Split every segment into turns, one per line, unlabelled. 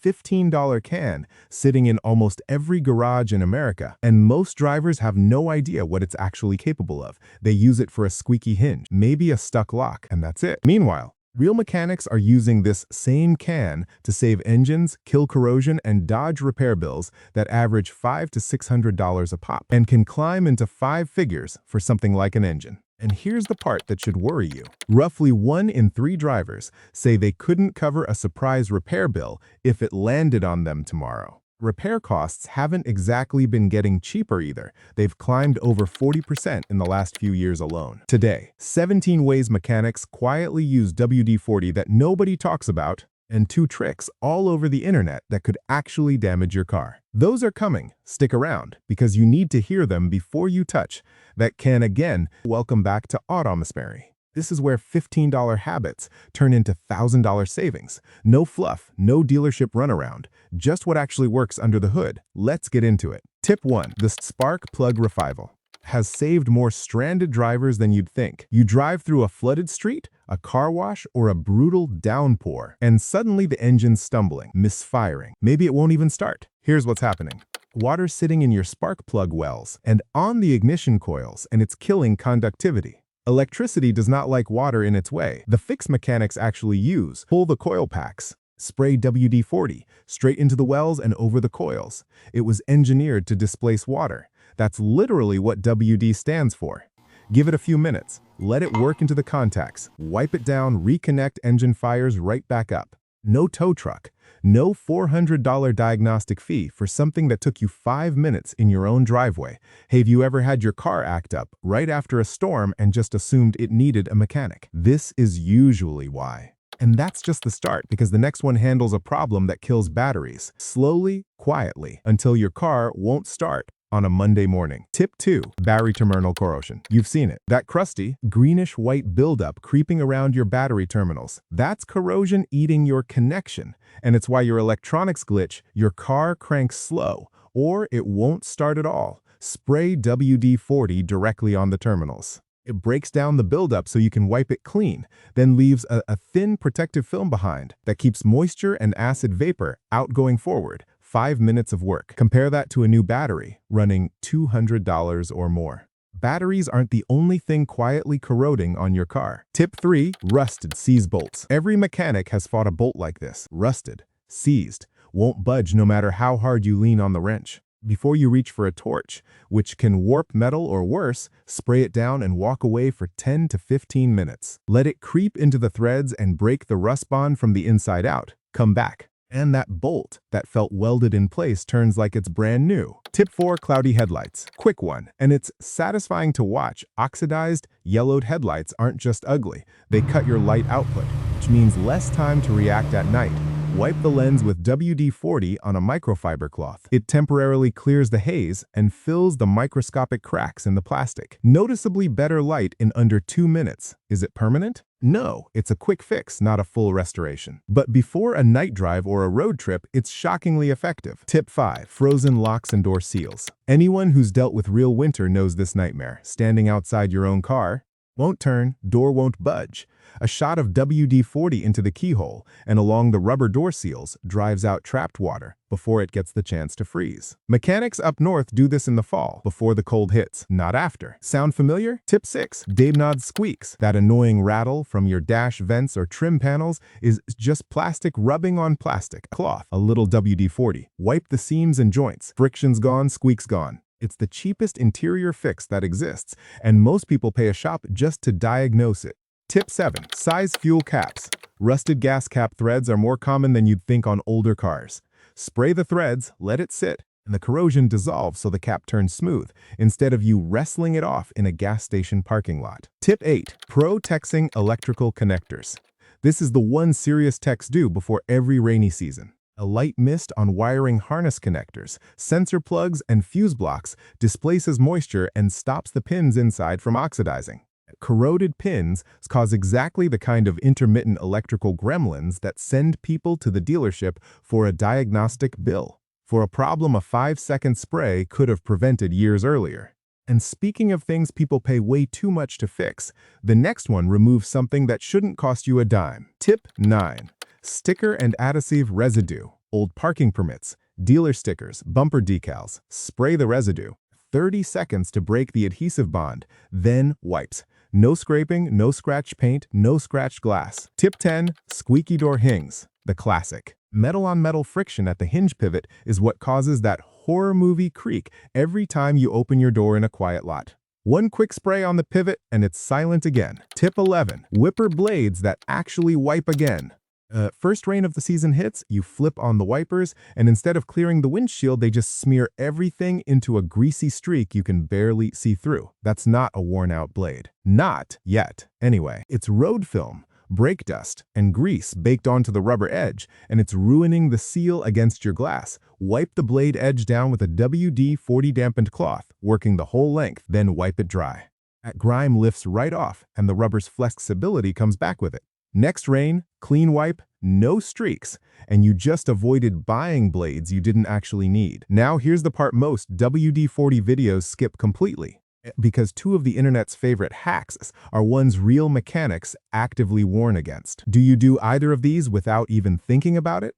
$15 can sitting in almost every garage in America, and most drivers have no idea what it's actually capable of. They use it for a squeaky hinge, maybe a stuck lock, and that's it. Meanwhile, real mechanics are using this same can to save engines, kill corrosion, and dodge repair bills that average $500 to $600 a pop and can climb into 5 figures for something like an engine. And here's the part that should worry you. Roughly 1 in 3 drivers say they couldn't cover a surprise repair bill if it landed on them tomorrow. Repair costs haven't exactly been getting cheaper either. They've climbed over 40% in the last few years alone. Today, 17 ways mechanics quietly use WD-40 that nobody talks about, and 2 tricks all over the internet that could actually damage your car. Those are coming. Stick around, because you need to hear them before you touch that can again. Welcome back to Automasperry. This is where $15 habits turn into $1,000 savings. No fluff, no dealership runaround, just what actually works under the hood. Let's get into it. Tip 1. The spark plug revival has saved more stranded drivers than you'd think. You drive through a flooded street, a car wash, or a brutal downpour, and suddenly the engine's stumbling, misfiring. Maybe it won't even start. Here's what's happening. Water's sitting in your spark plug wells and on the ignition coils, and it's killing conductivity. Electricity does not like water in its way. The fix mechanics actually use: pull the coil packs, spray WD-40 straight into the wells and over the coils. It was engineered to displace water. That's literally what WD stands for. Give it a few minutes, let it work into the contacts, wipe it down, reconnect, engine fires right back up. No tow truck, no $400 diagnostic fee for something that took you 5 minutes in your own driveway. Have you ever had your car act up right after a storm and just assumed it needed a mechanic? This is usually why. And that's just the start, because the next one handles a problem that kills batteries, slowly, quietly, until your car won't start on a Monday morning. Tip 2. Battery terminal corrosion. You've seen it. That crusty, greenish-white buildup creeping around your battery terminals. That's corrosion eating your connection. And it's why your electronics glitch, your car cranks slow, or it won't start at all. Spray WD-40 directly on the terminals. It breaks down the buildup so you can wipe it clean, then leaves a thin protective film behind that keeps moisture and acid vapor out going forward. 5 minutes of work. Compare that to a new battery running $200 or more. Batteries aren't the only thing quietly corroding on your car. Tip 3. Rusted seized bolts. Every mechanic has fought a bolt like this. Rusted, seized, won't budge no matter how hard you lean on the wrench. Before you reach for a torch, which can warp metal or worse, spray it down and walk away for 10 to 15 minutes. Let it creep into the threads and break the rust bond from the inside out. Come back, and that bolt that felt welded in place turns like it's brand new. Tip 4. Cloudy headlights. Quick one, and it's satisfying to watch. Oxidized, yellowed headlights aren't just ugly. They cut your light output, which means less time to react at night. Wipe the lens with WD-40 on a microfiber cloth. It temporarily clears the haze and fills the microscopic cracks in the plastic. Noticeably better light in under 2 minutes. Is it permanent? No, it's a quick fix, not a full restoration. But before a night drive or a road trip, it's shockingly effective. Tip 5. Frozen locks and door seals. Anyone who's dealt with real winter knows this nightmare. Standing outside your own car, won't turn, door won't budge. A shot of WD-40 into the keyhole and along the rubber door seals drives out trapped water before it gets the chance to freeze. Mechanics up north do this in the fall, before the cold hits, not after. Sound familiar? Tip 6. Dave Nod's squeaks. That annoying rattle from your dash vents or trim panels is just plastic rubbing on plastic. Cloth. A little WD-40. Wipe the seams and joints. Friction's gone, squeak's gone. It's the cheapest interior fix that exists, and most people pay a shop just to diagnose it. Tip 7. Size fuel caps. Rusted gas cap threads are more common than you'd think on older cars. Spray the threads, let it sit, and the corrosion dissolves so the cap turns smooth, instead of you wrestling it off in a gas station parking lot. Tip 8. Pro-Texing electrical connectors. This is the one serious techs do before every rainy season. A light mist on wiring harness connectors, sensor plugs, and fuse blocks displaces moisture and stops the pins inside from oxidizing. Corroded pins cause exactly the kind of intermittent electrical gremlins that send people to the dealership for a diagnostic bill. For a problem a 5-second spray could have prevented years earlier. And speaking of things people pay way too much to fix, the next one removes something that shouldn't cost you a dime. Tip 9. Sticker and adhesive residue. Old parking permits, dealer stickers, bumper decals. Spray the residue. 30 seconds to break the adhesive bond, then wipes. No scraping, no scratched paint, no scratched glass. Tip 10. Squeaky door hinges. The classic. Metal-on-metal friction at the hinge pivot is what causes that horror movie creak every time you open your door in a quiet lot. One quick spray on the pivot and it's silent again. Tip 11. Whipper blades that actually wipe again. First rain of the season hits, you flip on the wipers, and instead of clearing the windshield, they just smear everything into a greasy streak you can barely see through. That's not a worn-out blade. Not yet. Anyway, it's road film, brake dust, and grease baked onto the rubber edge, and it's ruining the seal against your glass. Wipe the blade edge down with a WD-40 dampened cloth, working the whole length, then wipe it dry. That grime lifts right off, and the rubber's flexibility comes back with it. Next rain, clean wipe, no streaks, and you just avoided buying blades you didn't actually need. Now here's the part most WD-40 videos skip completely, because two of the internet's favorite hacks are ones real mechanics actively warn against. Do you do either of these without even thinking about it?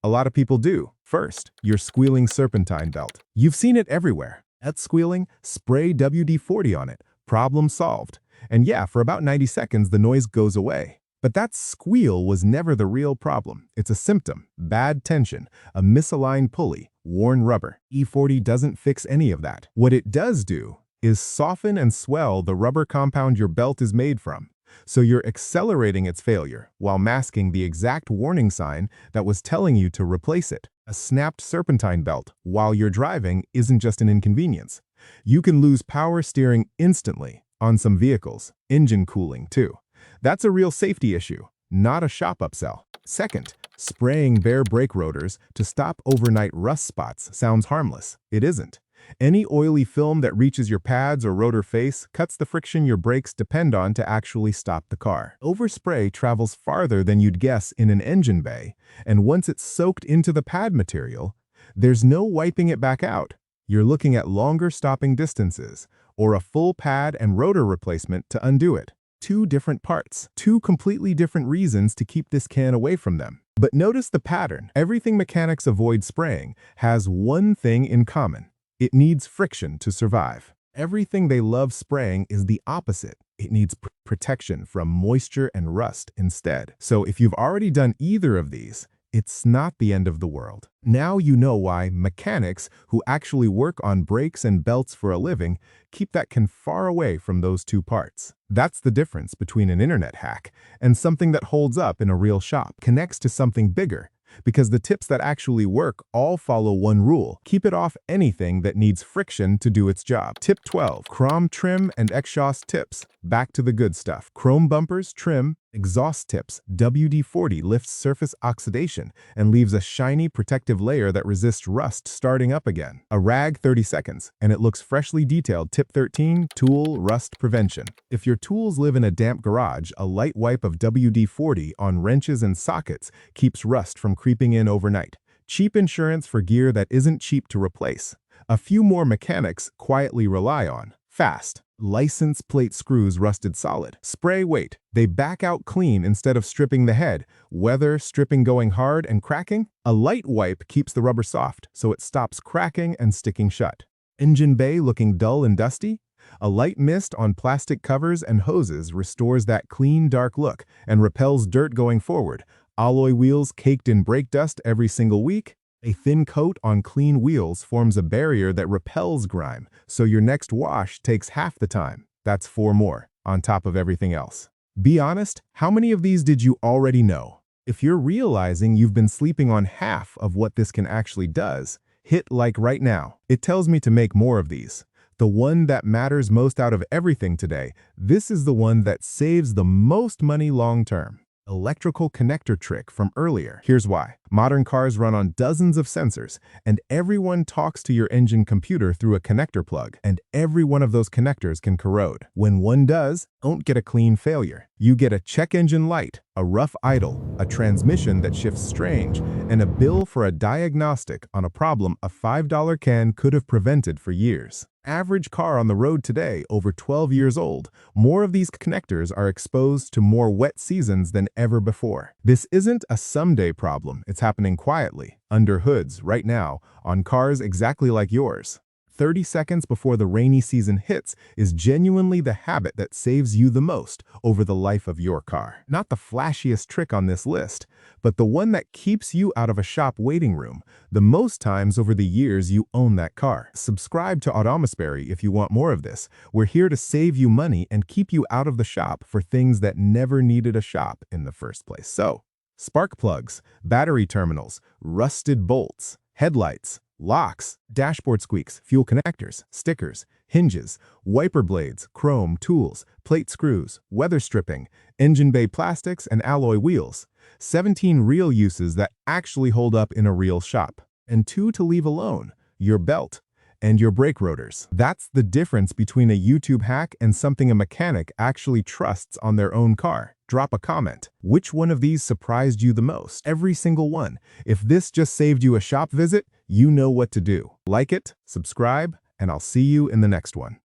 A lot of people do. First, your squealing serpentine belt. You've seen it everywhere. That's squealing, spray WD-40 on it. Problem solved. And yeah, for about 90 seconds the noise goes away. But that squeal was never the real problem. It's a symptom, bad tension, a misaligned pulley, worn rubber. E40 doesn't fix any of that. What it does do is soften and swell the rubber compound your belt is made from. So you're accelerating its failure while masking the exact warning sign that was telling you to replace it. A snapped serpentine belt while you're driving isn't just an inconvenience. You can lose power steering instantly on some vehicles, engine cooling too. That's a real safety issue, not a shop upsell. Second, spraying bare brake rotors to stop overnight rust spots sounds harmless. It isn't. Any oily film that reaches your pads or rotor face cuts the friction your brakes depend on to actually stop the car. Overspray travels farther than you'd guess in an engine bay, and once it's soaked into the pad material, there's no wiping it back out. You're looking at longer stopping distances, or a full pad and rotor replacement to undo it. Two different parts, two completely different reasons to keep this can away from them. But notice the pattern. Everything mechanics avoid spraying has one thing in common. It needs friction to survive. Everything they love spraying is the opposite. It needs protection from moisture and rust instead. So if you've already done either of these, it's not the end of the world. Now you know why mechanics who actually work on brakes and belts for a living keep that can far away from those two parts. That's the difference between an internet hack and something that holds up in a real shop, connects to something bigger, because the tips that actually work all follow one rule. Keep it off anything that needs friction to do its job. Tip 12. Chrome trim and exhaust tips. Back to the good stuff. Chrome bumpers, trim, exhaust tips. WD-40 lifts surface oxidation and leaves a shiny protective layer that resists rust starting up again. A rag 30 seconds, and it looks freshly detailed. Tip 13. Tool rust prevention. If your tools live in a damp garage, a light wipe of WD-40 on wrenches and sockets keeps rust from creeping in overnight. Cheap insurance for gear that isn't cheap to replace. A few more mechanics quietly rely on. Fast. License plate screws rusted solid. Spray weight. They back out clean instead of stripping the head. Weather, stripping going hard and cracking. A light wipe keeps the rubber soft, so it stops cracking and sticking shut. Engine bay looking dull and dusty. A light mist on plastic covers and hoses restores that clean, dark look and repels dirt going forward. Alloy wheels caked in brake dust every single week. A thin coat on clean wheels forms a barrier that repels grime, so your next wash takes half the time. That's 4 more, on top of everything else. Be honest, how many of these did you already know? If you're realizing you've been sleeping on half of what this can actually does, hit like right now. It tells me to make more of these. The one that matters most out of everything today, this is the one that saves the most money long term. Electrical connector trick from earlier. Here's why. Modern cars run on dozens of sensors, and everyone talks to your engine computer through a connector plug, and every one of those connectors can corrode. When one does, don't get a clean failure. You get a check engine light, a rough idle, a transmission that shifts strange, and a bill for a diagnostic on a problem a $5 can could have prevented for years. Average car on the road today, over 12 years old, more of these connectors are exposed to more wet seasons than ever before. This isn't a someday problem, it's what's happening quietly, under hoods, right now, on cars exactly like yours. 30 seconds before the rainy season hits is genuinely the habit that saves you the most over the life of your car. Not the flashiest trick on this list, but the one that keeps you out of a shop waiting room the most times over the years you own that car. Subscribe to Automasperry if you want more of this. We're here to save you money and keep you out of the shop for things that never needed a shop in the first place. So, spark plugs, battery terminals, rusted bolts, headlights, locks, dashboard squeaks, fuel connectors, stickers, hinges, wiper blades, chrome, tools, plate screws, weather stripping, engine bay plastics, and alloy wheels. 17 real uses that actually hold up in a real shop. And 2 to leave alone, your belt and your brake rotors. That's the difference between a YouTube hack and something a mechanic actually trusts on their own car. Drop a comment. Which one of these surprised you the most? Every single one. If this just saved you a shop visit, you know what to do. Like it, subscribe, and I'll see you in the next one.